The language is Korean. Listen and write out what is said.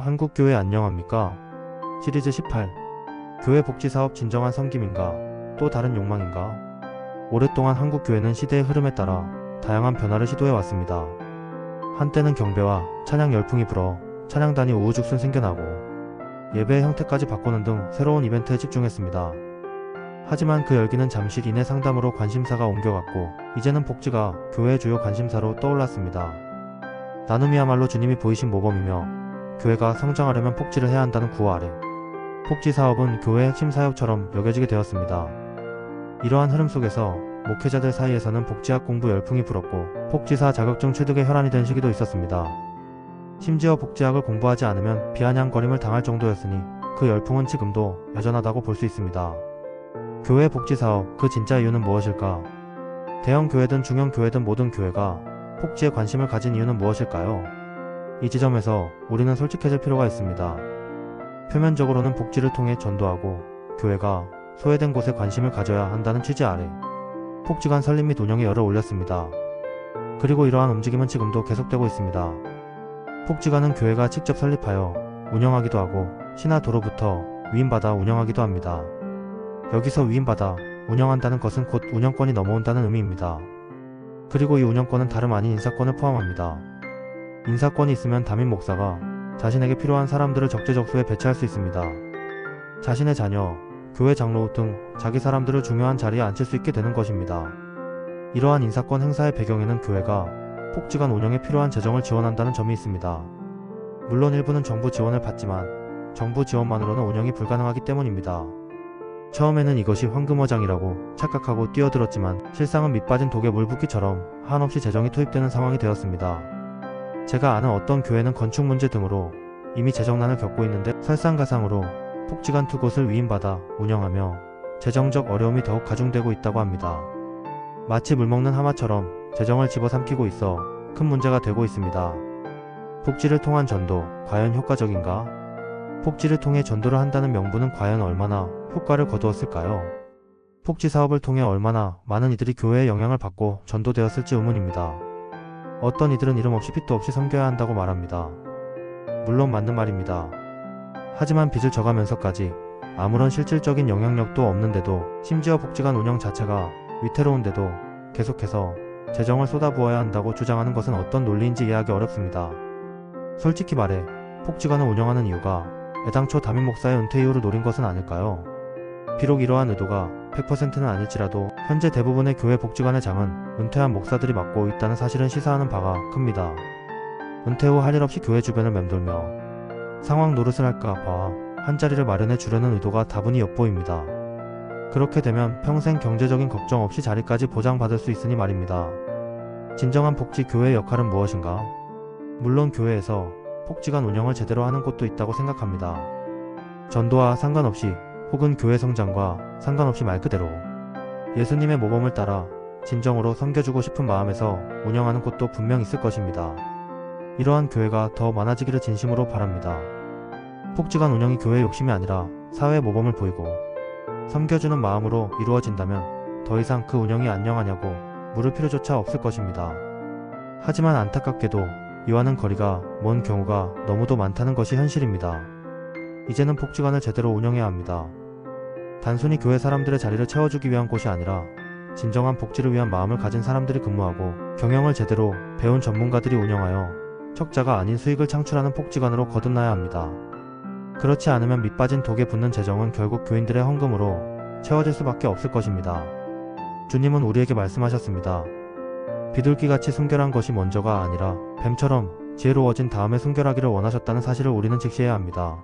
한국교회 안녕합니까? 시리즈 18. 교회 복지사업 진정한 섬김인가? 또 다른 욕망인가? 오랫동안 한국교회는 시대의 흐름에 따라 다양한 변화를 시도해왔습니다. 한때는 경배와 찬양 열풍이 불어 찬양단이 우후죽순 생겨나고 예배의 형태까지 바꾸는 등 새로운 이벤트에 집중했습니다. 하지만 그 열기는 잠시 이내 상담으로 관심사가 옮겨갔고 이제는 복지가 교회의 주요 관심사로 떠올랐습니다. 나눔이야말로 주님이 보이신 모범이며 교회가 성장하려면 복지를 해야 한다는 구호 아래 복지 사업은 교회의 핵심 사역처럼 여겨지게 되었습니다. 이러한 흐름 속에서 목회자들 사이에서는 복지학 공부 열풍이 불었고 복지사 자격증 취득의 혈안이 된 시기도 있었습니다. 심지어 복지학을 공부하지 않으면 비아냥거림을 당할 정도였으니 그 열풍은 지금도 여전하다고 볼 수 있습니다. 교회 복지 사업, 그 진짜 이유는 무엇일까? 대형 교회든 중형 교회든 모든 교회가 복지에 관심을 가진 이유는 무엇일까요? 이 지점에서 우리는 솔직해질 필요가 있습니다. 표면적으로는 복지를 통해 전도하고 교회가 소외된 곳에 관심을 가져야 한다는 취지 아래 복지관 설립 및 운영에 열을 올렸습니다. 그리고 이러한 움직임은 지금도 계속되고 있습니다. 복지관은 교회가 직접 설립하여 운영하기도 하고 신하도로부터 위임받아 운영하기도 합니다. 여기서 위임받아 운영한다는 것은 곧 운영권이 넘어온다는 의미입니다. 그리고 이 운영권은 다름 아닌 인사권을 포함합니다. 인사권이 있으면 담임 목사가 자신에게 필요한 사람들을 적재적소에 배치할 수 있습니다. 자신의 자녀, 교회 장로 등 자기 사람들을 중요한 자리에 앉힐 수 있게 되는 것입니다. 이러한 인사권 행사의 배경에는 교회가 복지관 운영에 필요한 재정을 지원한다는 점이 있습니다. 물론 일부는 정부 지원을 받지만 정부 지원만으로는 운영이 불가능하기 때문입니다. 처음에는 이것이 황금어장이라고 착각하고 뛰어들었지만 실상은 밑빠진 독에 물 붓기처럼 한없이 재정이 투입되는 상황이 되었습니다. 제가 아는 어떤 교회는 건축 문제 등으로 이미 재정난을 겪고 있는데 설상가상으로 복지관 2곳을 위임받아 운영하며 재정적 어려움이 더욱 가중되고 있다고 합니다. 마치 물먹는 하마처럼 재정을 집어삼키고 있어 큰 문제가 되고 있습니다. 복지를 통한 전도, 과연 효과적인가? 복지를 통해 전도를 한다는 명분은 과연 얼마나 효과를 거두었을까요? 복지 사업을 통해 얼마나 많은 이들이 교회의 영향을 받고 전도되었을지 의문입니다. 어떤 이들은 이름 없이 빚도 없이 섬겨야 한다고 말합니다. 물론 맞는 말입니다. 하지만 빚을 져가면서까지 아무런 실질적인 영향력도 없는데도 심지어 복지관 운영 자체가 위태로운데도 계속해서 재정을 쏟아부어야 한다고 주장하는 것은 어떤 논리인지 이해하기 어렵습니다. 솔직히 말해 복지관을 운영하는 이유가 애당초 담임 목사의 은퇴 이후를 노린 것은 아닐까요? 비록 이러한 의도가 100%는 아닐지라도 현재 대부분의 교회 복지관의 장은 은퇴한 목사들이 맡고 있다는 사실은 시사하는 바가 큽니다. 은퇴 후 할 일 없이 교회 주변을 맴돌며 상황 노릇을 할까 봐 한자리를 마련해 주려는 의도가 다분히 엿보입니다. 그렇게 되면 평생 경제적인 걱정 없이 자리까지 보장받을 수 있으니 말입니다. 진정한 복지 교회의 역할은 무엇인가? 물론 교회에서 복지관 운영을 제대로 하는 곳도 있다고 생각합니다. 전도와 상관없이 혹은 교회 성장과 상관없이 말 그대로 예수님의 모범을 따라 진정으로 섬겨주고 싶은 마음에서 운영하는 곳도 분명 있을 것입니다. 이러한 교회가 더 많아지기를 진심으로 바랍니다. 복지관 운영이 교회의 욕심이 아니라 사회의 모범을 보이고 섬겨주는 마음으로 이루어진다면 더 이상 그 운영이 안녕하냐고 물을 필요조차 없을 것입니다. 하지만 안타깝게도 이와는 거리가 먼 경우가 너무도 많다는 것이 현실입니다. 이제는 복지관을 제대로 운영해야 합니다. 단순히 교회 사람들의 자리를 채워주기 위한 곳이 아니라 진정한 복지를 위한 마음을 가진 사람들이 근무하고 경영을 제대로 배운 전문가들이 운영하여 적자가 아닌 수익을 창출하는 복지관으로 거듭나야 합니다. 그렇지 않으면 밑빠진 독에 붙는 재정은 결국 교인들의 헌금으로 채워질 수밖에 없을 것입니다. 주님은 우리에게 말씀하셨습니다. 비둘기같이 순결한 것이 먼저가 아니라 뱀처럼 지혜로워진 다음에 순결하기를 원하셨다는 사실을 우리는 직시해야 합니다.